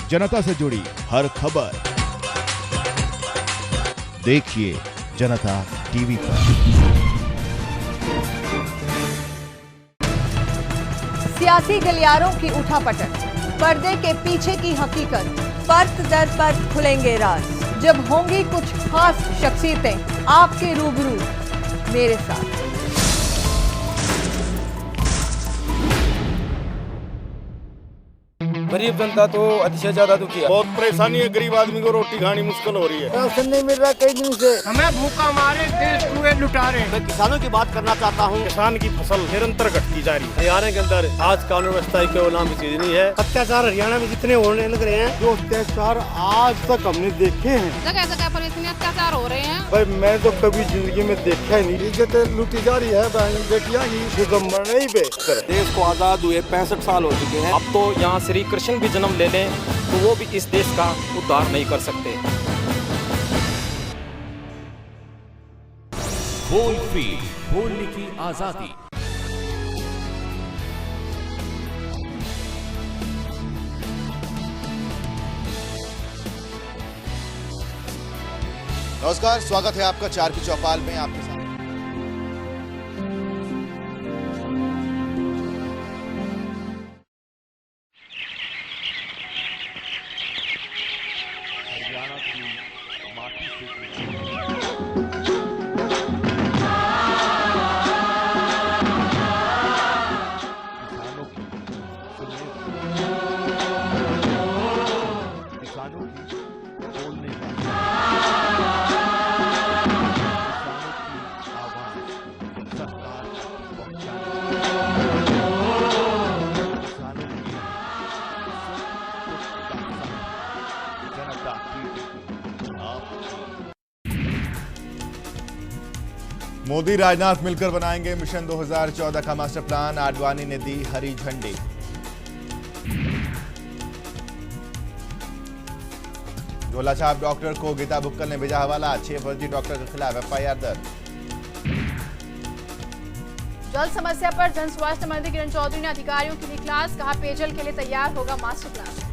जनता से जुड़ी हर खबर देखिए जनता टीवी पर। सियासी गलियारों की उठापटक, पर्दे के पीछे की हकीकत, परत दर परत खुलेंगे राज। जब होंगी कुछ खास शख्सियतें आपके रूबरू मेरे साथ। गरीब जनता तो अतिशय ज्यादा दुखी है। बहुत परेशानी है, गरीब आदमी को रोटी खानी मुश्किल हो रही है। राशन नहीं मिल रहा कई दिन से। हमें भूखा मारे देश कुएं लुटा रहे। मैं किसानों की बात करना चाहता हूँ। किसान की फसल निरंतर घटती जा रही है। हरियाणा के अंदर आज कानून व्यवस्था के नाम की चीज नहीं है। अत्याचार हरियाणा में जितने होने लग रहे हैं, जो अत्याचार आज तक हमने देखे हैं, जगह जगह पर इतने अत्याचार हो रहे हैं। भाई मैं तो कभी जिंदगी में देखा ही नहीं। इज्जत लूटी जा रही है, बहन बेटियां ही दिगंबर नहीं बेचकर। देश को आजाद हुए 65 साल हो चुके हैं। अब तो यहाँ श्री कृष्ण भी जन्म ले लें तो वो भी इस देश का उद्धार नहीं कर सकते। बोल फ्री, बोलने की आजादी। नमस्कार, स्वागत है आपका चार की चौपाल में। आपके साथ मोदी राजनाथ मिलकर बनाएंगे मिशन 2014 का मास्टर प्लान। आडवाणी ने दी हरी झंडी। झोला छाप डॉक्टर को गीता बुक्कल ने भेजा हवाला। 6 फर्जी डॉक्टर के खिलाफ एफआईआर दर्ज। जल समस्या पर जन स्वास्थ्य मंत्री किरण चौधरी ने अधिकारियों की दी क्लास। कहा पेयजल के लिए तैयार होगा मास्टर प्लान।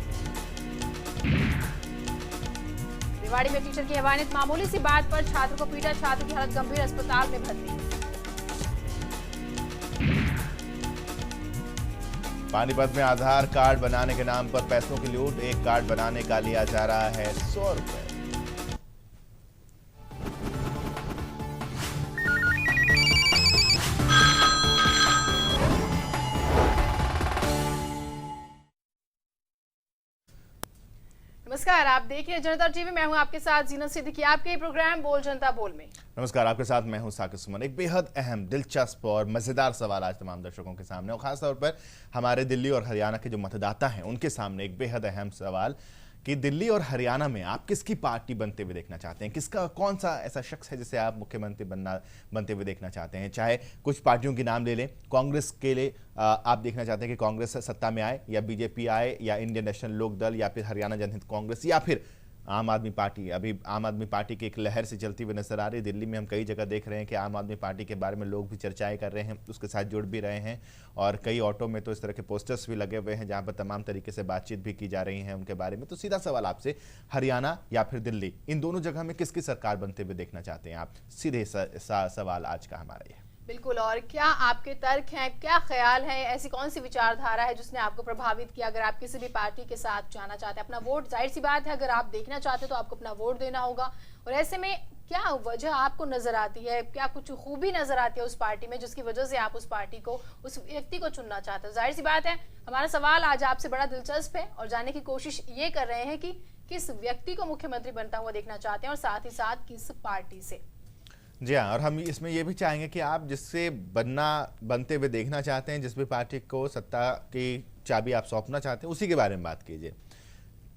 रेवाड़ी में टीचर की हैवानियत, मामूली सी बात पर छात्र को पीटा। छात्र की हालत गंभीर, अस्पताल में भर्ती। पानीपत में आधार कार्ड बनाने के नाम पर पैसों की लूट। एक कार्ड बनाने का लिया जा रहा है 100 रुपए। नमस्कार, आप देख रहे हैं जनता टीवी। मैं हूं आपके साथ जीनत सिद्दीकी। आपके प्रोग्राम बोल जनता बोल में नमस्कार, आपके साथ मैं हूं साकिब सुमन। एक बेहद अहम, दिलचस्प और मजेदार सवाल आज तमाम दर्शकों के सामने और खासतौर पर हमारे दिल्ली और हरियाणा के जो मतदाता हैं उनके सामने एक बेहद अहम सवाल कि दिल्ली और हरियाणा में आप किसकी पार्टी बनते हुए देखना चाहते हैं। किसका, कौन सा ऐसा शख्स है जिसे आप मुख्यमंत्री बनते हुए देखना चाहते हैं। चाहे कुछ पार्टियों के नाम ले लें। कांग्रेस के लिए आप देखना चाहते हैं कि कांग्रेस सत्ता में आए, या बीजेपी आए, या इंडियन नेशनल लोक दल, या फिर हरियाणा जनहित कांग्रेस, या फिर आम आदमी पार्टी। अभी आम आदमी पार्टी की एक लहर से चलती हुई नजर आ रही है। दिल्ली में हम कई जगह देख रहे हैं कि आम आदमी पार्टी के बारे में लोग भी चर्चाएं कर रहे हैं, उसके साथ जुड़ भी रहे हैं। और कई ऑटो में तो इस तरह के पोस्टर्स भी लगे हुए हैं जहां पर तमाम तरीके से बातचीत भी की जा रही है उनके बारे में। तो सीधा सवाल आपसे, हरियाणा या फिर दिल्ली, इन दोनों जगह में किसकी सरकार बनते हुए देखना चाहते हैं आप? सीधे सवाल आज का हमारा ये। बिल्कुल। और क्या आपके तर्क हैं, क्या ख्याल है, ऐसी कौन सी विचारधारा है जिसने आपको प्रभावित किया? अगर आप किसी भी पार्टी के साथ जाना चाहते हैं, अपना वोट, जाहिर सी बात है अगर आप देखना चाहते हैं तो आपको अपना वोट देना होगा। और ऐसे में क्या वजह आपको नजर आती है, क्या कुछ खूबी नजर आती है उस पार्टी में जिसकी वजह से आप उस पार्टी को, उस व्यक्ति को चुनना चाहते हैं? जाहिर सी बात है हमारा सवाल आज आपसे बड़ा दिलचस्प है और जानने की कोशिश ये कर रहे हैं कि किस व्यक्ति को मुख्यमंत्री बनता हुआ देखना चाहते हैं और साथ ही साथ किस पार्टी से। जी हाँ, और हम इसमें यह भी चाहेंगे कि आप जिससे बनते हुए देखना चाहते हैं, जिस भी पार्टी को सत्ता की चाबी आप सौंपना चाहते हैं, उसी के बारे में बात कीजिए।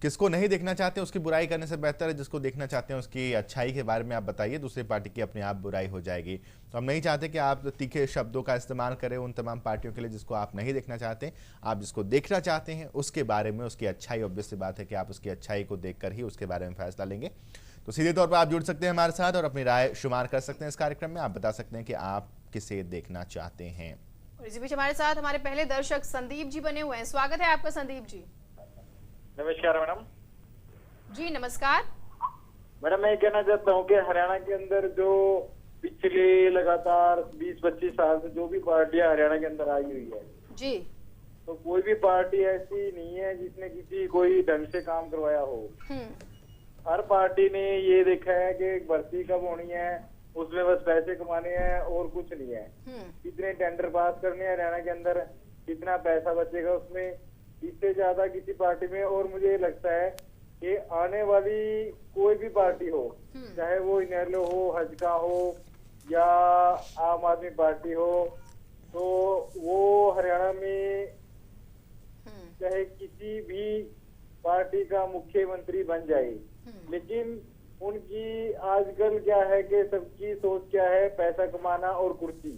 किसको नहीं देखना चाहते उसकी बुराई करने से बेहतर है जिसको देखना चाहते हैं उसकी अच्छाई के बारे में आप बताइए। दूसरी पार्टी की अपने आप बुराई हो जाएगी। तो हम नहीं चाहते कि आप तीखे शब्दों का इस्तेमाल करें उन तमाम पार्टियों के लिए जिसको आप नहीं देखना चाहते। आप जिसको देखना चाहते हैं उसके बारे में, उसकी अच्छाई, ऑब्वियस सी बात है कि आप उसकी अच्छाई को देखकर ही उसके बारे में फैसला लेंगे। तो सीधे तौर पर आप जुड़ सकते हैं हमारे साथ और अपनी राय शुमार कर सकते हैं इस कार्यक्रम में। आप बता सकते हैं कि आप किसे देखना चाहते हैं। और इसी बीच हमारे साथ हमारे पहले दर्शक संदीप जी बने हुए हैं। स्वागत है आपका संदीप जी। नमस्कार मैडम। जी नमस्कार। मैडम मैं कहना चाहता हूँ कि हरियाणा के अंदर जो पिछले लगातार 20-25 साल से जो भी पार्टियां हरियाणा के अंदर आई हुई है जी, तो कोई भी पार्टी ऐसी नहीं है जिसने किसी कोई ढंग से काम करवाया हो। हर पार्टी ने ये देखा है कि भर्ती कब होनी है, उसमें बस पैसे कमाने हैं और कुछ नहीं है। कितने टेंडर पास करने हैं हरियाणा के अंदर, कितना पैसा बचेगा उसमें, इससे ज्यादा किसी पार्टी में। और मुझे ये लगता है कि आने वाली कोई भी पार्टी हो, चाहे वो इनेलो हो, हजका हो या आम आदमी पार्टी हो, तो वो हरियाणा में चाहे किसी भी पार्टी का मुख्यमंत्री बन जाए, लेकिन उनकी आजकल क्या है कि सबकी सोच क्या है, पैसा कमाना और कुर्सी।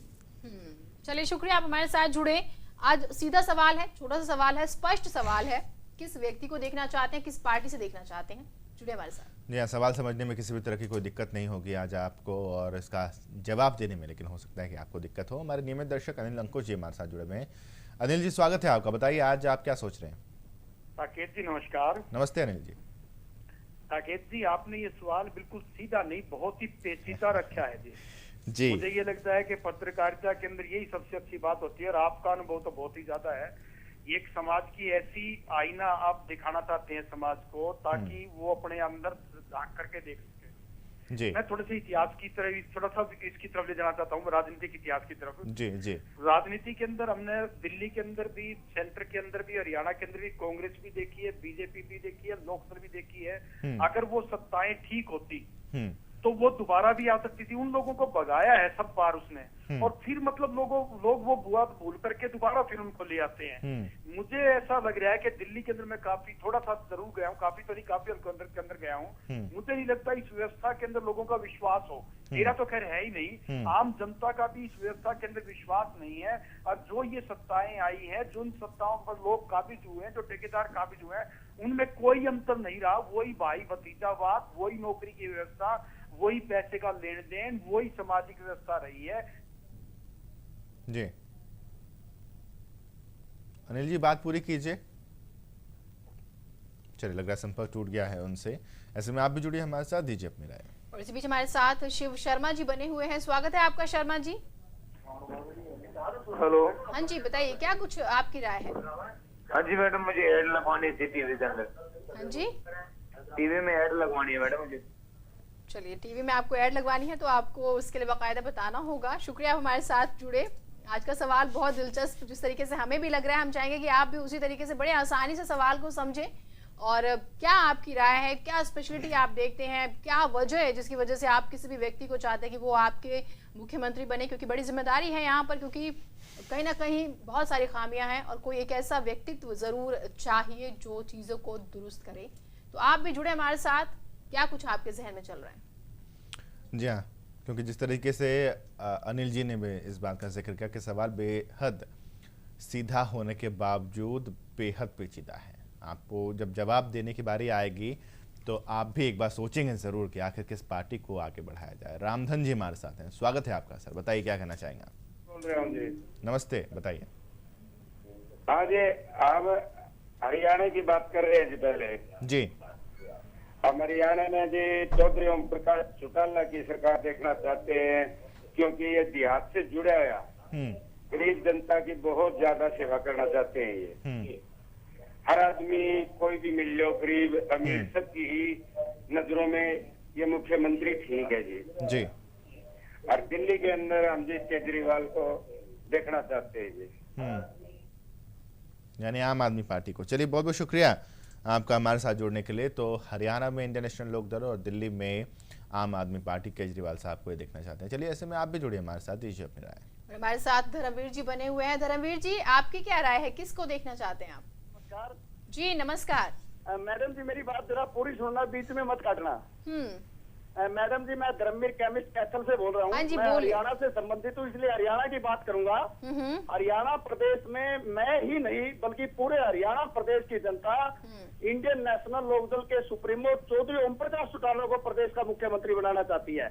चलिए शुक्रिया, आप हमारे साथ जुड़े। आज सीधा सवाल है, छोटा सा सवाल है, स्पष्ट सवाल है, किस व्यक्ति को देखना चाहते हैं, किस पार्टी से देखना चाहते हैं? जुड़े हमारे साथ। जी, सवाल समझने में किसी भी तरह की कोई दिक्कत नहीं होगी आज आपको, और इसका जवाब देने में लेकिन हो सकता है कि आपको दिक्कत हो। हमारे नियमित दर्शक अनिल अंकुश जी हमारे साथ जुड़े हुए हैं। अनिल जी, स्वागत है आपका। बताइए आज आप क्या सोच रहे हैं? साकेत जी नमस्कार। नमस्ते अनिल जी। साकेत जी, आपने ये सवाल बिल्कुल सीधा नहीं, बहुत ही पेचीदा रखा है जी। मुझे ये लगता है कि पत्रकारिता के अंदर यही सबसे अच्छी बात होती है, और आपका अनुभव तो बहुत ही ज्यादा है। एक समाज की ऐसी आईना आप दिखाना चाहते हैं समाज को, ताकि वो अपने अंदर झांक करके देख सके। जी। मैं थोड़े से इतिहास की तरफ, थोड़ा सा इसकी तरफ ले जाना चाहता हूँ, राजनीतिक इतिहास की तरफ। जी जी। राजनीति के अंदर हमने दिल्ली के अंदर भी, सेंटर के अंदर भी, हरियाणा के अंदर भी कांग्रेस भी देखी है, बीजेपी भी देखी है, लोकदल भी देखी है। अगर वो सत्ताएं ठीक होती तो वो दोबारा भी आ सकती थी। उन लोगों को भगाया है सब बार उसने, और फिर मतलब लोग वो बुआ भूल करके दोबारा फिर उनको ले आते हैं। मुझे ऐसा लग रहा है कि दिल्ली के अंदर मैं काफी थोड़ा सा जरूर गया हूँ, काफी तो नहीं, काफी के अंदर गया हूँ। मुझे नहीं लगता इस व्यवस्था के अंदर लोगों का विश्वास हो। मेरा तो खैर है ही नहीं, आम जनता का भी इस व्यवस्था के अंदर विश्वास नहीं है। और जो ये सत्ताएं आई है, जो इन सत्ताओं पर लोग काबिज हुए हैं, जो ठेकेदार काबिज हुए हैं, उनमें कोई अंतर नहीं रहा। वही भाई भतीजावाद, वही नौकरी की व्यवस्था, वही पैसे का लेन देन, वही सामाजिक व्यवस्था रही है। जी अनिल जी, बात पूरी कीजिए। चलिए, लग रहा है संपर्क टूट गया है उनसे। ऐसे में आप भी जुड़िए हमारे साथ, दीजिए अपनी राय। और इसी बीच हमारे साथ शिव शर्मा जी बने हुए हैं। स्वागत है आपका शर्मा जी। हेलो। हाँ जी, बताइए क्या कुछ आपकी राय है? हाँ जी मैडम, मुझे ऐड लगवानी थी टीवी के अंदर। हाँ जी, टीवी में ऐड लगवानी है मैडम मुझे। चलिए, टीवी में आपको ऐड लगवानी है तो आपको उसके लिए बाकायदा बताना होगा। शुक्रिया, आप हमारे साथ जुड़े। आज का सवाल बहुत दिलचस्प, जिस तरीके से हमें भी लग रहा है, हम चाहेंगे कि आप भी उसी तरीके से बड़े आसानी से सवाल को समझें। और क्या आपकी राय है, क्या स्पेशलिटी आप देखते हैं, क्या वजह है जिसकी वजह से आप किसी भी व्यक्ति को चाहते हैं कि वो आपके मुख्यमंत्री बने? क्योंकि बड़ी जिम्मेदारी है यहाँ पर, क्योंकि कहीं ना कहीं बहुत सारी खामियां हैं और कोई एक ऐसा व्यक्तित्व जरूर चाहिए जो चीज़ों को दुरुस्त करे। तो आप भी जुड़े हमारे साथ, क्या कुछ आपके जहन में चल रहा है? जी हाँ, क्योंकि जिस तरीके से अनिल जी ने भी इस बात का जिक्र किया कि सवाल बेहद सीधा होने के बावजूद बेहद पेचीदा है। आपको जब जवाब देने की बारी आएगी तो आप भी एक बार सोचेंगे जरूर कि आखिर किस पार्टी को आगे बढ़ाया जाए। रामधन जी हमारे साथ हैं, स्वागत है आपका। सर बताइए क्या कहना चाहेंगे आप? बोल रहे हूँ जी। नमस्ते, बताइए। हाँ जी, आप हरियाणा की बात कर रहे हैं जी पहले जी। हम हरियाणा में जी चौधरी ओम प्रकाश चौटाला की सरकार देखना चाहते हैं, क्योंकि ये देहात से जुड़ा हुआ, गरीब जनता की बहुत ज्यादा सेवा करना चाहते हैं। ये हर आदमी, कोई भी मिल लो, गरीब अमीर, सबकी ही नजरों में ये मुख्यमंत्री ठीक है जी। जी। और दिल्ली के अंदर हम जी केजरीवाल को देखना चाहते हैं जी, यानी आम आदमी पार्टी को। चलिए, बहुत बहुत शुक्रिया आपका हमारे साथ जुड़ने के लिए। तो हरियाणा में इंडियन नेशनल लोकदल और दिल्ली में आम आदमी पार्टी केजरीवाल साहब को ये देखना चाहते हैं। चलिए, ऐसे में आप भी जुड़िए हमारे साथ, दीजिए अपनी राय। हमारे साथ धर्मवीर जी बने हुए हैं। धर्मवीर जी, आपकी क्या राय है, किसको देखना चाहते हैं आप? नमस्कार जी नमस्कार। मैडम जी, मेरी बात जरा पूरी सुनना, बीच में मत काटना। मैडम जी, मैं धर्मवीर केमिस्ट कैथल से बोल रहा हूँ। हाँ जी, मैं हरियाणा से संबंधित हूँ, इसलिए हरियाणा की बात करूंगा। हरियाणा प्रदेश में मैं ही नहीं बल्कि पूरे हरियाणा प्रदेश की जनता इंडियन नेशनल लोकदल के सुप्रीमो चौधरी ओम प्रकाश चौटाला को प्रदेश का मुख्यमंत्री बनाना चाहती है।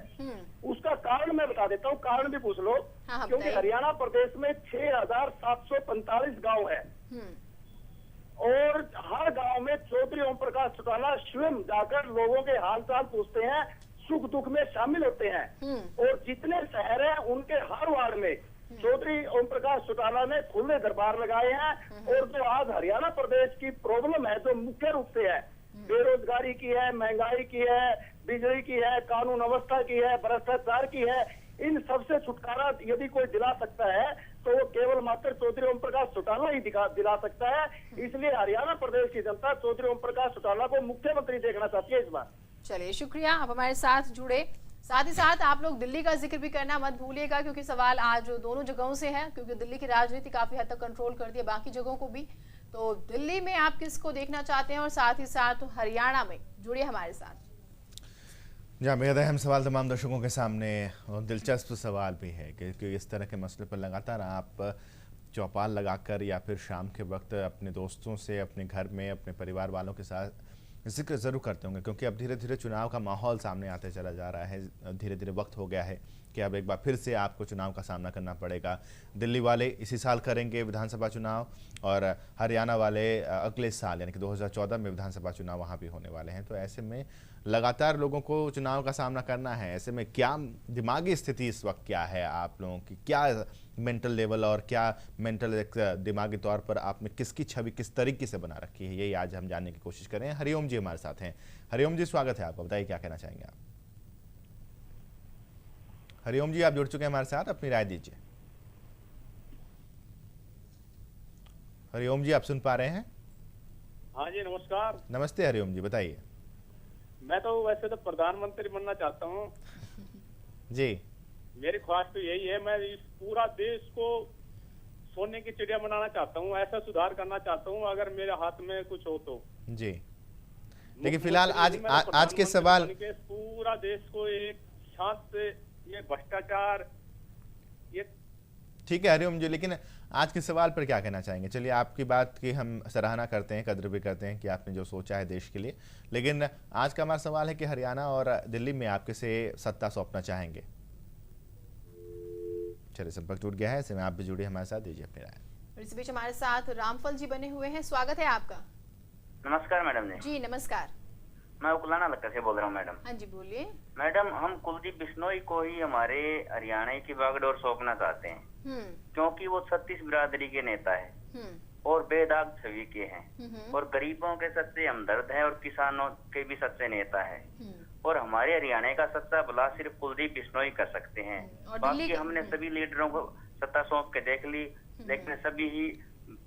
उसका कारण मैं बता देता हूँ, कारण भी पूछ लो। क्योंकि हरियाणा प्रदेश में 6,745 गाँव है और हर गांव गांव में चौधरी ओम प्रकाश चौटाला स्वयं जाकर लोगों के हाल चाल पूछते हैं, सुख दुख में शामिल होते हैं। और जितने शहर हैं उनके हर वार्ड में चौधरी ओम प्रकाश चौटाला ने खुले दरबार लगाए हैं। और जो आज हरियाणा प्रदेश की प्रॉब्लम है, जो मुख्य रूप से है, बेरोजगारी की है, महंगाई की है, बिजली की है, कानून व्यवस्था की है, भ्रष्टाचार की है, इन सबसे छुटकारा यदि कोई दिला सकता है तो वो केवल मात्र चौधरी ओम प्रकाश चौटाला ही दिला सकता है। इसलिए हरियाणा प्रदेश की जनता चौधरी ओम प्रकाश चौटाला को मुख्यमंत्री देखना चाहती है इस बार। चलिए, शुक्रिया, आप हमारे साथ जुड़े। साथ ही साथ आप लोग दिल्ली का जिक्र भी करना मत भूलिएगा, क्योंकि सवाल आज दोनों जगहों से है, क्योंकि दिल्ली की राजनीति काफी हद तक कंट्रोल कर दी है बाकी जगहों को भी। तो दिल्ली में आप किसको देखना चाहते हैं और साथ ही साथ हरियाणा में जुड़िए हमारे साथ। जहाँ बेहद अहम सवाल तमाम दर्शकों के सामने और दिलचस्प सवाल भी है कि इस तरह के मसले पर लगातार आप चौपाल लगाकर या फिर शाम के वक्त अपने दोस्तों से, अपने घर में, अपने परिवार वालों के साथ जिक्र ज़रूर करते होंगे, क्योंकि अब धीरे धीरे चुनाव का माहौल सामने आते चला जा रहा है। धीरे धीरे वक्त हो गया है कि अब एक बार फिर से आपको चुनाव का सामना करना पड़ेगा। दिल्ली वाले इसी साल करेंगे विधानसभा चुनाव और हरियाणा वाले अगले साल यानी कि 2014 में विधानसभा चुनाव वहाँ भी होने वाले हैं। तो ऐसे में लगातार लोगों को चुनाव का सामना करना है। ऐसे में क्या दिमागी स्थिति इस वक्त क्या है आप लोगों की, क्या मेंटल लेवल और क्या मेंटल दिमागी तौर पर आपने किसकी छवि किस तरीके से बना रखी है, यही आज हम जानने की कोशिश करें। हरिओम जी हमारे साथ हैं। हरिओम जी, स्वागत है आपका, बताइए क्या कहना चाहेंगे आप। हरिओम जी, आप जुड़ चुके हैं हमारे साथ, अपनी राय दीजिए। हरिओम जी, आप सुन पा रहे हैं? हाँ जी, नमस्कार। नमस्ते हरिओम जी, बताइए। मैं तो वैसे तो प्रधानमंत्री बनना चाहता हूँ जी। मेरी ख्वाहिश तो यही है, मैं इस पूरा देश को सोने की चिड़िया बनाना चाहता हूँ, ऐसा सुधार करना चाहता हूँ अगर मेरे हाथ में कुछ हो तो। जी, लेकिन फिलहाल आज के सवाल, पूरा देश को एक शांत, ये भ्रष्टाचार, ये ठीक है हरिओम जी, लेकिन आज के सवाल पर क्या कहना चाहेंगे? चलिए, आपकी बात की हम सराहना करते हैं, कद्र भी करते हैं कि आपने जो सोचा है देश के लिए, लेकिन आज का हमारा सवाल है कि हरियाणा और दिल्ली में आप किसे सत्ता सौंपना चाहेंगे? चलिए, संपर्क टूट गया है, ऐसे में आप भी जुड़े हमारे साथ, दीजिए अपनी राय। इस बीच हमारे साथ रामफल जी बने हुए हैं, स्वागत है आपका। नमस्कार मैडम जी नमस्कार। मैं उकलाना लक्का से बोल रहा हूँ मैडम। हाँ जी, बोलिए। मैडम, हम कुलदीप बिश्नोई को ही हमारे हरियाणा की बागडोर सौंपना चाहते हैं, क्योंकि वो 36 बिरादरी के नेता है और बेदाग छवि के हैं और गरीबों के सच्चे हमदर्द हैं और किसानों के भी सच्चे नेता है। और हमारे हरियाणा का सच्चा भला सिर्फ कुलदीप बिश्नोई कर सकते हैं। बाकी हमने सभी लीडरों को सत्ता सौंप के देख ली, लेकिन सभी ही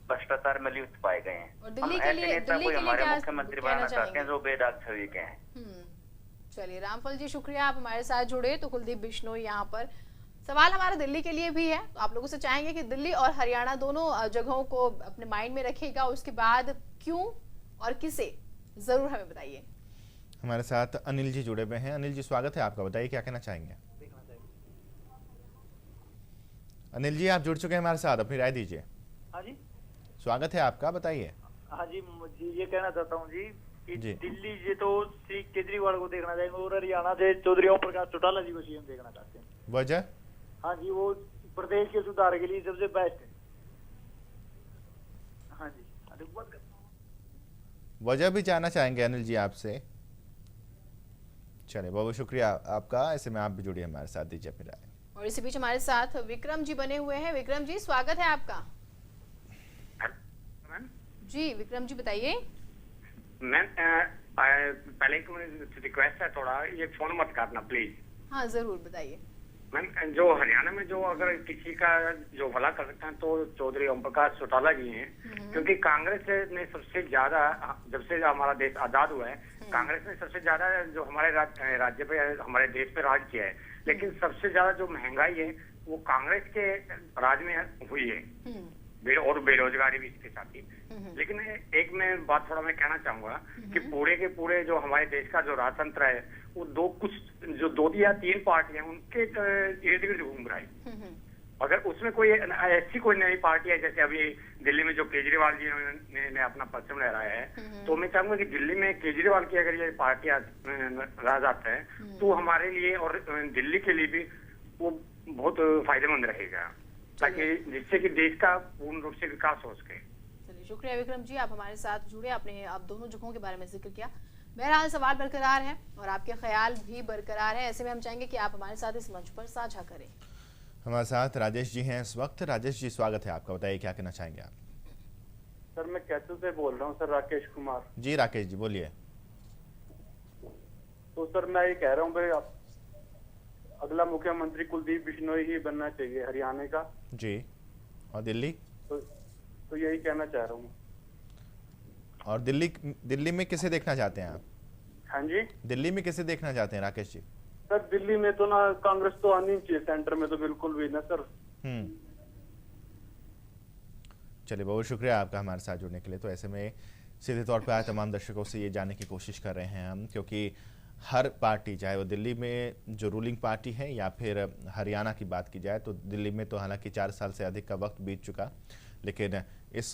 भ्रष्टाचार में लिप्त पाए गए हैं। हम ऐसे नेता को हमारे मुख्यमंत्री बनाना चाहते हैं जो बेदाग छवि के हैं। चलिए रामफल जी, शुक्रिया, आप हमारे साथ जुड़े। तो कुलदीप बिश्नोई यहाँ पर सवाल हमारा दिल्ली के लिए भी है, तो आप लोगों से चाहेंगे कि दिल्ली और हरियाणा दोनों जगहों को अपने माइंड में रखिएगा, उसके बाद क्यों और किसे जरूर हमें बताइए। हमारे साथ अनिल जी जुड़े हुए हैं। अनिल जी, स्वागत है आपका, बताइए क्या कहना चाहेंगे। अनिल जी, आप जुड़ चुके हैं हमारे साथ, अपनी राय दीजिए। हाँ जी, स्वागत है आपका, बताइए। हाँ जी, ये कहना चाहता हूँ जी कि दिल्ली से तो श्री केजरीवाल को देखना चाहेंगे और हरियाणा से चौधरी ओम प्रकाश चौटाला जी को सीएम देखना चाहते हैं। वजह? हाँ जी, वो प्रदेश के सुधार के लिए सबसे बेस्ट है। हाँ जी, वजह भी जानना चाहेंगे अनिल जी आपसे। चलिए, बहुत बहुत शुक्रिया आपका, ऐसे में आप भी जुड़िए हमारे साथ, दीजिए अपनी राय। और इसी बीच हमारे साथ विक्रम जी बने हुए हैं। विक्रम जी, स्वागत है आपका। जी विक्रम जी, बताइए। मैम, पहले रिक्वेस्ट है, थोड़ा ये फोन मत काटना प्लीज। हाँ जरूर, बताइए। मैम, जो हरियाणा में जो अगर किसी का जो भला कर सकते हैं तो चौधरी ओम प्रकाश चौटाला जी हैं, क्योंकि कांग्रेस ने सबसे ज्यादा, जब से हमारा देश आजाद हुआ है, कांग्रेस ने सबसे ज्यादा जो हमारे राज्य पे, हमारे देश पे राज किया है। लेकिन सबसे ज्यादा जो महंगाई है वो कांग्रेस के राज में हुई है, और बेरोजगारी भी इसके साथ ही। लेकिन एक मैं बात थोड़ा मैं कहना चाहूंगा कि पूरे के पूरे जो हमारे देश का जो राजतंत्र है वो दो या तीन पार्टियां उनके इर्द गिर्द घूम रहा है। अगर उसमें कोई ऐसी कोई नई पार्टी है, जैसे अभी दिल्ली में जो केजरीवाल जी ने अपना परचम लहराया है, तो मैं चाहूंगा कि दिल्ली में केजरीवाल की अगर ये पार्टी राज आता है तो हमारे लिए और दिल्ली के लिए भी वो बहुत फायदेमंद रहेगा, ताकि जिससे कि देश का पूर्ण रूप से विकास हो सके। शुक्रिया विक्रम जी, आप हमारे साथ जुड़े, आपने आप दोनों जगहों के बारे में जिक्र किया। बहरहाल सवाल बरकरार है और आपके ख्याल भी बरकरार है। ऐसे में हम चाहेंगे कि आप हमारे साथ इस मंच पर साझा करें। हमारे साथ राजेश जी हैं इस वक्त। राजेश जी, स्वागत है आपका, बताइए क्या कहना चाहेंगे आप। सर मैं कैथल से बोल रहा हूँ सर, राकेश कुमार जी। राकेश जी बोलिए। तो सर मैं ये कह रहा हूँ भाई, अगला मुख्यमंत्री कुलदीप बिश्नोई ही बनना चाहिए हरियाणा का जी। और दिल्ली? तो यही कहना चाह रहा हूँ। और दिल्ली में किसे देखना चाहते हैं आप? हाँ जी, दिल्ली में किसे देखना चाहते हैं राकेश जी? सर दिल्ली में तो ना कांग्रेस तो आनी चाहिए, सेंटर में तो बिल्कुल भी ना सर। चलिए, बहुत शुक्रिया आपका हमारे साथ जुड़ने के लिए। तो ऐसे में सीधे तौर पर आए तमाम दर्शकों से ये जानने की कोशिश कर रहे हैं हम, क्योंकि हर पार्टी, चाहे वो दिल्ली में जो रूलिंग पार्टी है या फिर हरियाणा की बात की जाए, तो दिल्ली में तो हालांकि 4 साल से अधिक का वक्त बीत चुका, लेकिन इस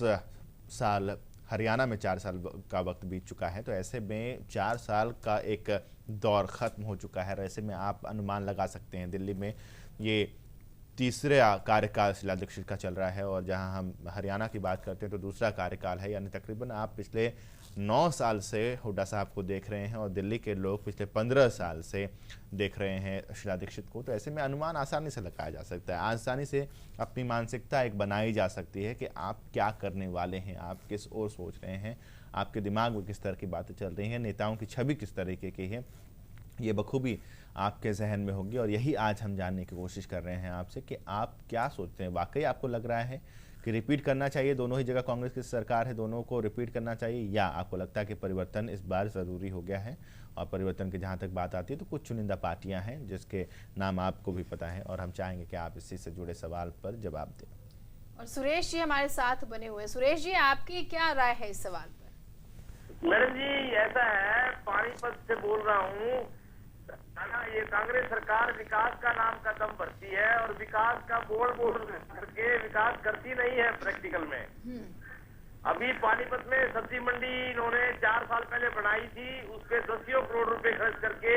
साल हरियाणा में 4 साल का वक्त बीत चुका है। तो ऐसे में 4 साल का एक दौर ख़त्म हो चुका है। और ऐसे में आप अनुमान लगा सकते हैं, दिल्ली में ये तीसरा कार्यकाल शीला दीक्षित का चल रहा है, और जहां हम हरियाणा की बात करते हैं तो दूसरा कार्यकाल है। यानी तकरीबन आप पिछले 9 साल से हुड्डा साहब को देख रहे हैं और दिल्ली के लोग पिछले 15 साल से देख रहे हैं शीला दीक्षित को। तो ऐसे में अनुमान आसानी से लगाया जा सकता है, आसानी से अपनी मानसिकता एक बनाई जा सकती है कि आप क्या करने वाले हैं, आप किस ओर सोच रहे हैं, आपके दिमाग में किस तरह की बातें चल रही हैं, नेताओं की छवि किस तरीके की है, ये बखूबी आपके जहन में होगी। और यही आज हम जानने की कोशिश कर रहे हैं आपसे कि आप क्या सोचते हैं। वाकई आपको लग रहा है कि रिपीट करना चाहिए, दोनों ही जगह कांग्रेस की सरकार है, दोनों को रिपीट करना चाहिए, या आपको लगता है कि परिवर्तन इस बार ज़रूरी हो गया है? और परिवर्तन की जहाँ तक बात आती है तो कुछ चुनिंदा पार्टियाँ हैं जिसके नाम आपको भी पता है, और हम चाहेंगे कि आप इसी से जुड़े सवाल पर जवाब दें। और सुरेश जी हमारे साथ बने हुए। सुरेश जी, आपकी क्या राय है इस सवाल पर? मैडम जी, ऐसा है, पानीपत से बोल रहा हूँ ना, ये कांग्रेस सरकार विकास का नाम का दम भरती है और विकास का बोल करके विकास करती नहीं है प्रैक्टिकल में। अभी पानीपत में सब्जी मंडी इन्होंने 4 साल पहले बनाई थी, उस पे 10 करोड़ रुपए खर्च करके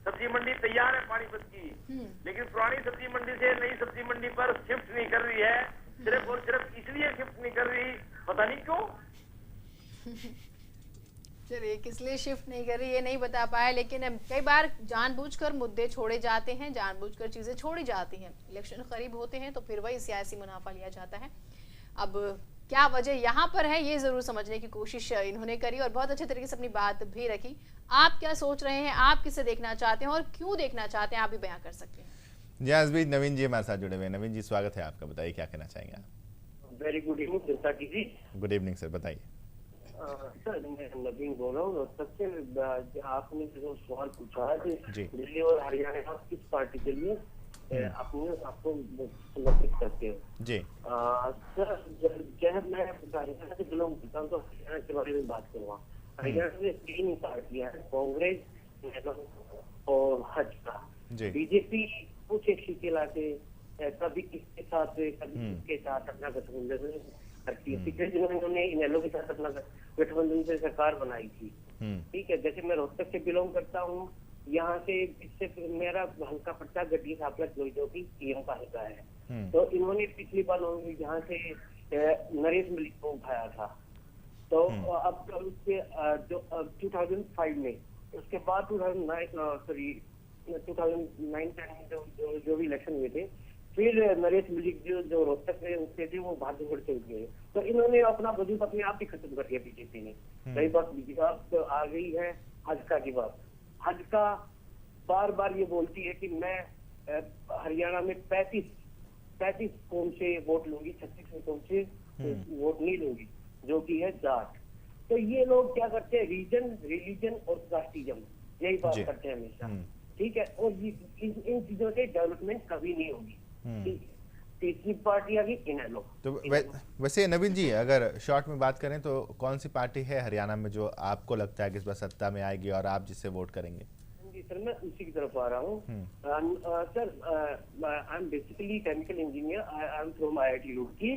सब्जी मंडी तैयार है पानीपत की, लेकिन पुरानी सब्जी मंडी से नई सब्जी मंडी पर शिफ्ट नहीं कर रही है। सिर्फ और सिर्फ इसलिए शिफ्ट नहीं कर रही, पता नहीं क्यों। चलिए, किस लिए शिफ्ट नहीं कर रही ये नहीं बता पाया, लेकिन कई बार जानबूझकर मुद्दे छोड़े जाते हैं, जानबूझकर चीजें छोड़ी जाती हैं। इलेक्शन करीब होते हैं तो फिर वही सियासी मुनाफा लिया जाता है। अब क्या वजह यहाँ पर है, ये जरूर समझने की कोशिश इन्होंने करी और बहुत अच्छे तरीके से अपनी बात भी रखी। आप क्या सोच रहे हैं, आप किसे देखना चाहते हैं और क्यों देखना चाहते हैं, आप भी बयां कर सकते हैं। जी, आज भी नवीन जी हमारे साथ जुड़े हुए हैं। नवीन जी, स्वागत है आपका, बताइए क्या कहना चाहेंगे आप। Very good evening Tripathi ji. Good evening sir, बताइए। सर मैं नवीन बोल रहा हूँ। सबसे आपने जो सवाल पूछा है जी, दिल्ली और हरियाणा किस पार्टी के लिए अपने आपको समर्पित करते हो जी? सर जब मैं हरियाणा से बिलोंग करता हूँ तो हरियाणा के बारे में बात करूँगा। हरियाणा में 3 पार्टियां हैं, कांग्रेस और भाजपा। बीजेपी कुछ एक सीटें लाके कभी किसके साथ कभी किसके साथ अपना गठबंधन करती है। पिछले दिनों इन्होंने इनेलो के साथ अपना गठबंधन से सरकार बनाई थी, ठीक है। जैसे मैं रोहतक से बिलोंग करता हूँ, यहाँ से इससे मेरा हल्का पड़ता गड्डी सापला जो कि पीएम का हल्का है। तो इन्होंने पिछली बार यहाँ से नरेश मलिक को उठाया था, तो अब उसके जो 2005 में, उसके बाद 2009 जो भी इलेक्शन हुए थे, फिर नरेश मलिक जो रोहतक में उठते थे वो भाजपा से उठ गए। तो इन्होंने अपना वजूद अपने आप ही खत्म कर दिया बीजेपी ने। रही बात तो आ गई है हजका की बात। हजका बार बार ये बोलती है कि मैं हरियाणा में 35 कौम से वोट लूंगी, 36 कौम से वोट नहीं लूंगी, जो कि है जाट। तो ये लोग क्या करते हैं, रीजन, रिलीजन और कास्टिज्म, यही बात करते हैं हमेशा, ठीक है। और इन चीजों से डेवलपमेंट कभी नहीं होगी। तीसरी पार्टी आ गई इनेलो। तो वैसे नवीन जी, अगर शॉर्ट में बात करें तो कौन सी पार्टी है हरियाणा में जो आपको लगता है कि इस बार सत्ता में आएगी और आप जिससे वोट करेंगे? जी सर, मैं उसी की तरफ आ रहा हूँ। Sir I am basically chemical engineer, I am from IIT Roorkee.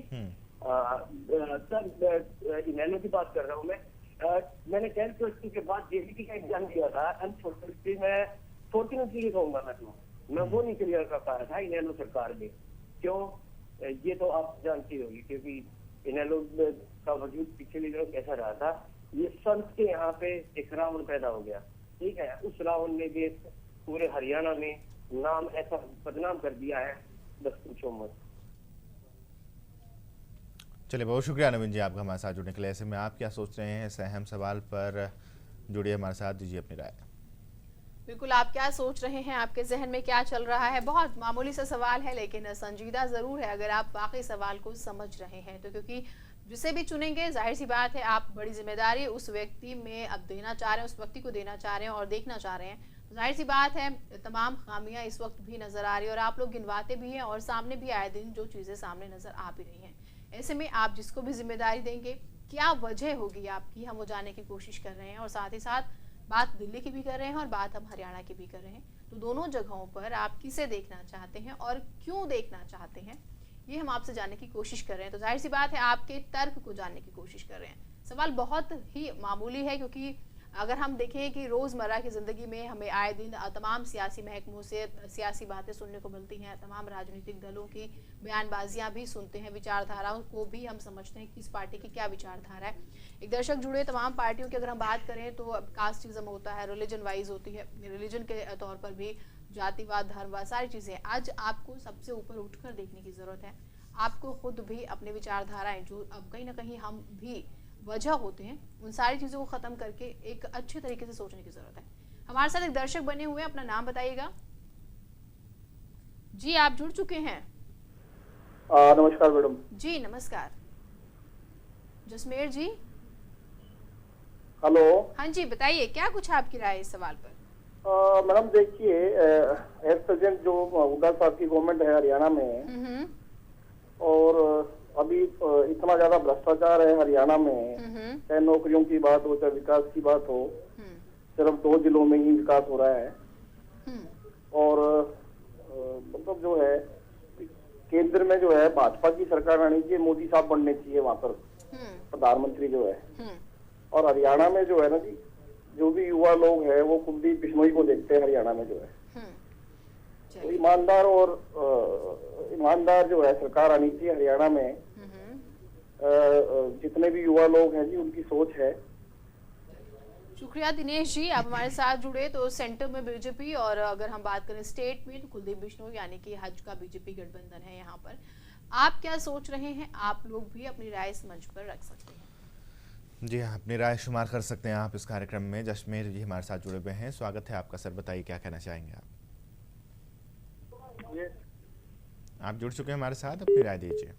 Sir Inelo की बात कर रहा हूँ मैं। मैंने 10th के बाद JBT का एग्जाम दिया था, अनफॉर्चुनेटली मैं फॉर्चुनेटली कहूंगा मैं वो नहीं क्लियर कर पाया था इनेलो सरकार में। क्यों, ये तो आप जानती होगी, क्योंकि इनेलो का वजूद पिछले दिनों कैसा रहा था, ये संत के यहाँ पे एक रावण पैदा हो गया, ठीक है। उस रावण ने भी पूरे हरियाणा में नाम ऐसा बदनाम कर दिया है, बस पूछो मत। चलिए, बहुत शुक्रिया नवीन जी आपका हमारे साथ जुड़ने के लिए। ऐसे में आप क्या सोच रहे हैं इस अहम सवाल पर? जुड़िए हमारे साथ, दीजिए अपनी राय। बिल्कुल, आप क्या सोच रहे हैं, आपके जहन में क्या चल रहा है? बहुत मामूली सा सवाल है लेकिन संजीदा जरूर है अगर आप वाकई सवाल को समझ रहे हैं तो, क्योंकि जिसे भी चुनेंगे जाहिर सी बात है आप बड़ी जिम्मेदारी उस व्यक्ति में अब देना चाह रहे हैं, उस व्यक्ति को देना चाह रहे हैं और देखना चाह रहे हैं। जाहिर सी बात है तमाम खामियां इस वक्त भी नजर आ रही है और आप लोग गिनवाते भी हैं और सामने भी आए दिन जो चीजें सामने नजर आ भी रही हैं। ऐसे में आप जिसको भी जिम्मेदारी देंगे, क्या वजह होगी आपकी, हम वो जानने की कोशिश कर रहे हैं और साथ ही साथ बात दिल्ली की भी कर रहे हैं और बात हम हरियाणा की भी कर रहे हैं। तो दोनों जगहों पर आप किसे देखना चाहते हैं और क्यों देखना चाहते हैं, ये हम आपसे जानने की कोशिश कर रहे हैं। तो जाहिर सी बात है आपके तर्क को जानने की कोशिश कर रहे हैं। सवाल बहुत ही मामूली है, क्योंकि अगर हम देखें कि रोज़मर्रा की ज़िंदगी में हमें आए दिन तमाम सियासी महकमों से सियासी बातें सुनने को मिलती हैं, तमाम राजनीतिक दलों की बयानबाजियां भी सुनते हैं, विचारधाराओं को भी हम समझते हैं कि किस पार्टी की क्या विचारधारा है। एक दर्शक जुड़े तमाम पार्टियों की अगर हम बात करें तो कास्टिज्म होता है, रिलीजन वाइज होती है, रिलीजन के तौर पर भी जातिवाद, धर्मवाद, सारी चीज़ें। आज आपको सबसे ऊपर उठकर देखने की ज़रूरत है। आपको खुद भी अपने विचारधाराएं जो अब कहीं ना कहीं हम भी वजह होते हैं, उन सारी चीज़ों को ख़त्म करके एक अच्छे तरीके से सोचने की ज़रूरत है। हमारे साथ एक दर्शक बने हुए हैं, अपना नाम बताइएगा जी। आप जुड़ चुके हैं। नमस्कार मैडम। जी नमस्कार। जसमेर जी। हेलो। हाँ जी बताइए, क्या कुछ आपकी राय है इस सवाल पर? मैडम देखिए, एट प्रेजेंट जो हुड्डा साहब की गवर्नमेंट है हरियाणा में, और अभी इतना ज्यादा भ्रष्टाचार है हरियाणा में, चाहे नौकरियों की बात हो चाहे विकास की बात हो, सिर्फ 2 जिलों में ही विकास हो रहा है। और मतलब जो है केंद्र में जो है भाजपा की सरकार आनी चाहिए, मोदी साहब बनने चाहिए वहां पर प्रधानमंत्री जो है। और हरियाणा में जो है ना जी, जो भी युवा लोग हैं वो कुलदीप बिश्नोई को देखते हैं हरियाणा में जो है। तो ईमानदार जो है सरकार आनी चाहिए हरियाणा में। जितने भी युवा लोग हैं जी, उनकी सोच है। शुक्रिया दिनेश जी, आप हमारे साथ जुड़े। तो सेंटर में बीजेपी और अगर हम बात करें स्टेट में तो कुलदीप बिश्नोई यानी कि हज का बीजेपी गठबंधन है यहाँ पर। आप क्या सोच रहे हैं? आप लोग भी अपनी राय इस मंच पर रख सकते हैं। जी हाँ, अपनी राय शुमार कर सकते हैं आप इस कार्यक्रम में। जसमेर जी हमारे साथ जुड़े हुए हैं, स्वागत है आपका। सर बताइए क्या कहना चाहेंगे आप? आप जुड़ चुके हैं हमारे साथ, अपनी राय दीजिए।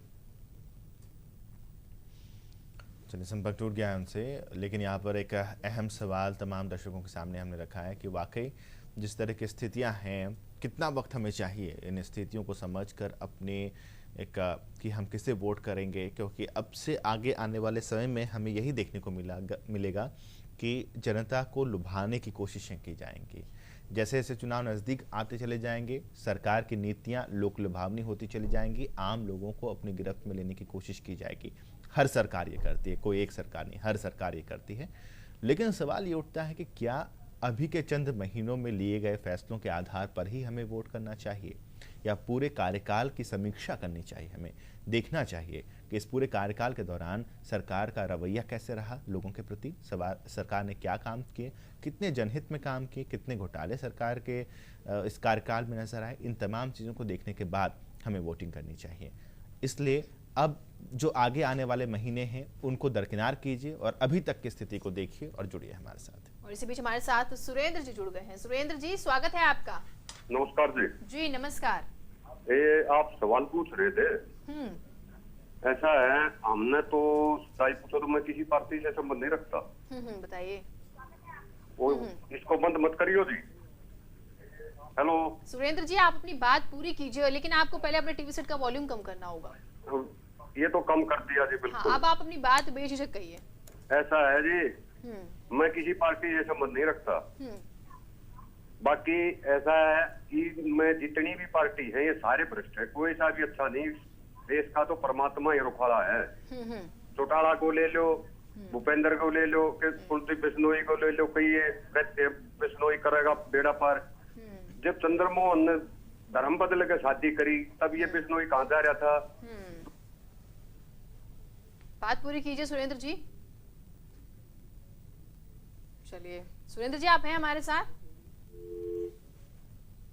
चलिए, संपर्क टूट गया है उनसे। लेकिन यहाँ पर एक अहम सवाल तमाम दर्शकों के सामने हमने रखा है कि वाकई जिस तरह की स्थितियाँ हैं, कितना वक्त हमें चाहिए इन स्थितियों को समझकर अपने एक कि हम किसे वोट करेंगे, क्योंकि अब से आगे आने वाले समय में हमें यही देखने को मिलेगा कि जनता को लुभाने की कोशिशें की जाएंगी। जैसे जैसे चुनाव नज़दीक आते चले जाएंगे, सरकार की नीतियां लोक लुभावनी होती चली जाएंगी, आम लोगों को अपनी गिरफ्त में लेने की कोशिश की जाएगी। हर सरकार ये करती है, कोई एक सरकार नहीं, हर सरकार ये करती है। लेकिन सवाल ये उठता है कि क्या अभी के चंद महीनों में लिए गए फैसलों के आधार पर ही हमें वोट करना चाहिए, या पूरे कार्यकाल की समीक्षा करनी चाहिए? हमें देखना चाहिए कि इस पूरे कार्यकाल के दौरान सरकार का रवैया कैसे रहा लोगों के प्रति, सरकार ने क्या काम किए, कितने जनहित में काम किए, कितने घोटाले सरकार के इस कार्यकाल में नजर आए। इन तमाम चीज़ों को देखने के बाद हमें वोटिंग करनी चाहिए। इसलिए अब जो आगे आने वाले महीने हैं उनको दरकिनार कीजिए और अभी तक की स्थिति को देखिए और जुड़िए हमारे साथ। और इसी बीच हमारे साथ सुरेंद्र जी जुड़ गए हैं। सुरेंद्र जी स्वागत है आपका। नमस्कार जी। जी नमस्कार। ये आप सवाल पूछ रहे थे। ऐसा है, हमने तो सच्चाई पूछो तो मैं किसी पार्टी से संबंध नहीं रखता। बताइए। वो इसको बंद मत करियो जी। हेलो सुरेंद्र जी, आप अपनी बात पूरी कीजिए, लेकिन आपको पहले अपने टीवी सेट का वॉल्यूम कम करना होगा। ये तो कम कर दिया जी बिल्कुल। हाँ, अब आप अपनी बात बेझिझक कहिए। ऐसा है जी, मैं किसी पार्टी से संबंध नहीं रखता। बाकी ऐसा है कि मैं जितनी भी पार्टी है ये सारे भ्रष्ट है, कोई सा भी अच्छा नहीं। देश का तो परमात्मा ही रुखाड़ा है। चौटाला को ले लो, भूपेंद्र को ले लो, कुलदीप बिश्नोई को ले लो, कई ये कहते बिश्नोई करेगा बेड़ा पार। जब चंद्रमोहन ने धर्म बदल के शादी करी तब ये बिश्नोई कहाँ जा रहा था? बात पूरी कीजिए सुरेंद्र जी। चलिए सुरेंद्र जी, आप हैं हमारे साथ?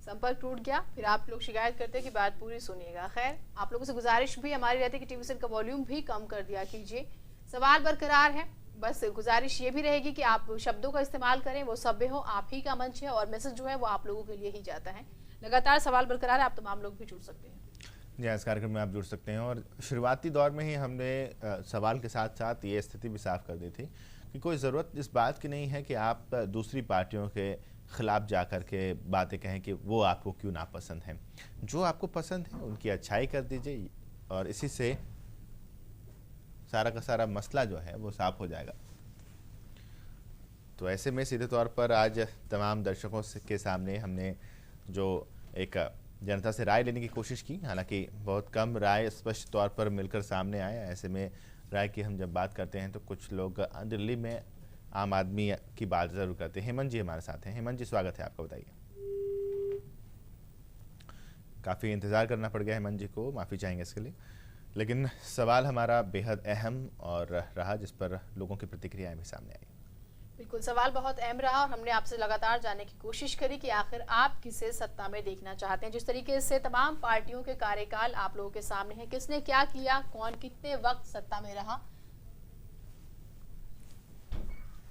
संपर्क टूट गया। फिर आप लोग शिकायत करते हैं कि बात पूरी सुनिएगा। खैर, आप लोगों से गुजारिश भी हमारी रहती है कि टीवी का वॉल्यूम भी कम कर दिया कीजिए। सवाल बरकरार है, बस गुजारिश ये भी रहेगी कि आप शब्दों का इस्तेमाल करें, वो सभ्य हो, आप ही का मंच है और मैसेज जो है वो आप लोगों के लिए ही जाता है। लगातार सवाल बरकरार है, आप तमाम लोग भी जुड़ सकते हैं जी। इस कार्यक्रम में आप जुड़ सकते हैं। और शुरुआती दौर में ही हमने सवाल के साथ साथ ये स्थिति भी साफ कर दी थी कि कोई ज़रूरत इस बात की नहीं है कि आप दूसरी पार्टियों के खिलाफ जा कर के बातें कहें कि वो आपको क्यों नापसंद हैं। जो आपको पसंद है उनकी अच्छाई कर दीजिए और इसी से सारा का सारा मसला जो है वो साफ हो जाएगा। तो ऐसे में सीधे तौर पर आज तमाम दर्शकों के सामने हमने जो एक जनता से राय लेने की कोशिश की, हालांकि बहुत कम राय स्पष्ट तौर पर मिलकर सामने आए। ऐसे में राय की हम जब बात करते हैं तो कुछ लोग दिल्ली में आम आदमी की बात जरूर करते हैं। हेमंत जी हमारे साथ हैं। हेमंत जी, स्वागत है आपका, बताइए। काफ़ी इंतज़ार करना पड़ गया हेमंत जी को, माफ़ी चाहेंगे इसके लिए। लेकिन सवाल हमारा बेहद अहम और रहा, जिस पर लोगों की प्रतिक्रियाएं भी सामने आई। बिल्कुल, सवाल बहुत अहम रहा और हमने आपसे लगातार जानने की कोशिश करी कि आखिर आप किसे सत्ता में देखना चाहते हैं। जिस तरीके से तमाम पार्टियों के कार्यकाल आप लोगों के सामने है, किसने क्या किया, कौन कितने वक्त सत्ता में रहा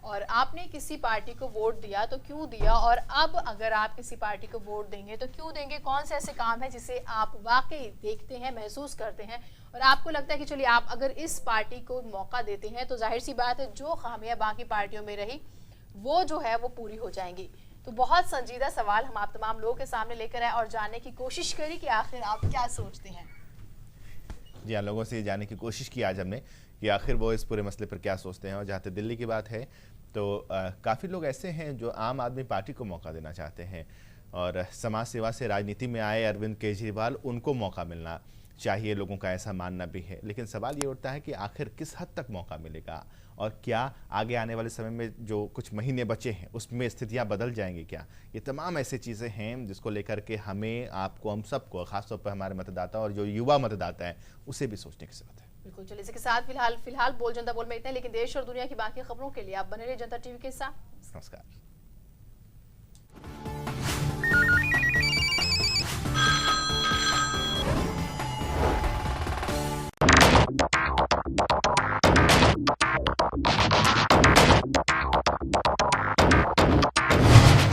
और आपने किसी पार्टी को वोट दिया तो क्यों दिया, और अब अगर आप किसी पार्टी को वोट देंगे तो क्यों देंगे। कौन से ऐसे काम है जिसे आप वाकई देखते हैं, महसूस करते हैं और आपको लगता है कि चलिए आप अगर इस पार्टी को मौका देते हैं तो जाहिर सी बात है जो खामियां बाकी पार्टियों में रही वो जो है वो पूरी हो जाएंगी। तो बहुत संजीदा सवाल हम आप तमाम लोगों के सामने लेकर आए और जानने की कोशिश करी कि आखिर आप क्या सोचते हैं। जी हाँ, लोगों से जानने की कोशिश की आज हमने कि आखिर वो इस पूरे मसले पर क्या सोचते हैं। और जहाँ तक दिल्ली की बात है तो काफ़ी लोग ऐसे हैं जो आम आदमी पार्टी को मौका देना चाहते हैं और समाज सेवा से राजनीति में आए अरविंद केजरीवाल, उनको मौका मिलना चाहिए, लोगों का ऐसा मानना भी है। लेकिन सवाल ये उठता है कि आखिर किस हद तक मौका मिलेगा और क्या आगे आने वाले समय में जो कुछ महीने बचे हैं उसमें स्थितियां बदल जाएंगी क्या। ये तमाम ऐसी चीज़ें हैं जिसको लेकर के हमें, आपको, हम सबको, खासतौर पर हमारे मतदाता और जो युवा मतदाता है उसे भी सोचने की जरूरत है। बिल्कुल, चलिए इसके साथ फिलहाल बोल जनता बोल में इतना, लेकिन देश और दुनिया की बाकी खबरों के लिए आप बने रहिए जनता टीवी के साथ। नमस्कार।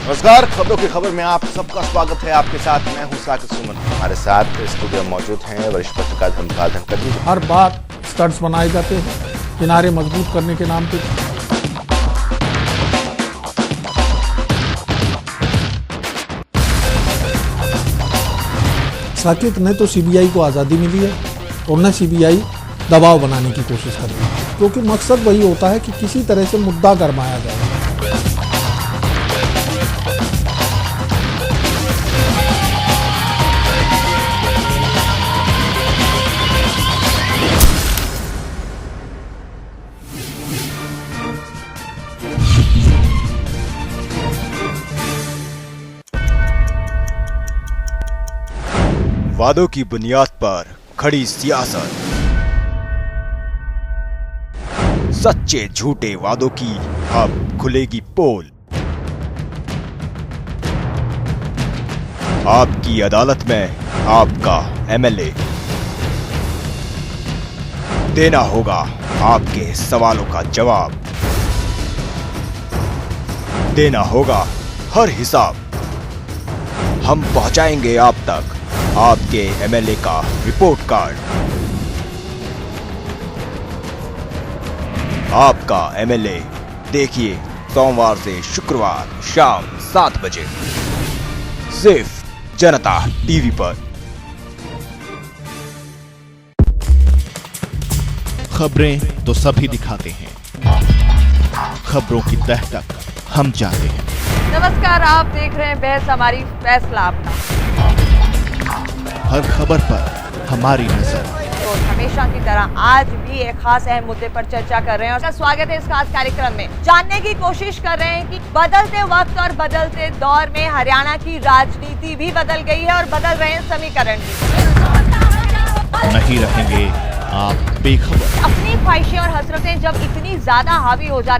नमस्कार, खबरों की खबर में आप सबका स्वागत है। आपके साथ मैं हूं साकिब सुमन। हमारे साथ स्टूडियो में मौजूद हैं वरिष्ठ पत्रकार धर्मपाल जी। हर बार स्टंट्स बनाए जाते हैं किनारे मजबूत करने के नाम पे। साकिब ने तो सीबीआई को आजादी मिली है और न सीबीआई दबाव बनाने की कोशिश कर रही है, क्योंकि मकसद वही होता है कि किसी तरह से मुद्दा गरमाया जाए। वादों की बुनियाद पर खड़ी सियासत, सच्चे झूठे वादों की अब खुलेगी पोल। आपकी अदालत में आपका एमएलए, देना होगा आपके सवालों का जवाब, देना होगा हर हिसाब। हम पहुंचाएंगे आप तक आपके एमएलए का रिपोर्ट कार्ड। आपका एमएलए देखिए सोमवार से शुक्रवार शाम 7 बजे सिर्फ जनता टीवी पर। खबरें तो सभी दिखाते हैं, खबरों की तह तक हम जाते हैं। नमस्कार, आप देख रहे हैं बहस हमारी, फैसला अपना। हर खबर पर हमारी नजर। तो हमेशा की तरह आज भी एक खास अहम मुद्दे पर चर्चा कर रहे हैं और स्वागत है इस खास कार्यक्रम में। जानने की कोशिश कर रहे हैं कि बदलते वक्त और बदलते दौर में हरियाणा की राजनीति भी बदल गई है और बदल रहे हैं समीकरण भी। नहीं रहेंगे आप बेखबर। अपनी ख्वाहिशें और हसरतें जब इतनी ज्यादा हावी हो जाती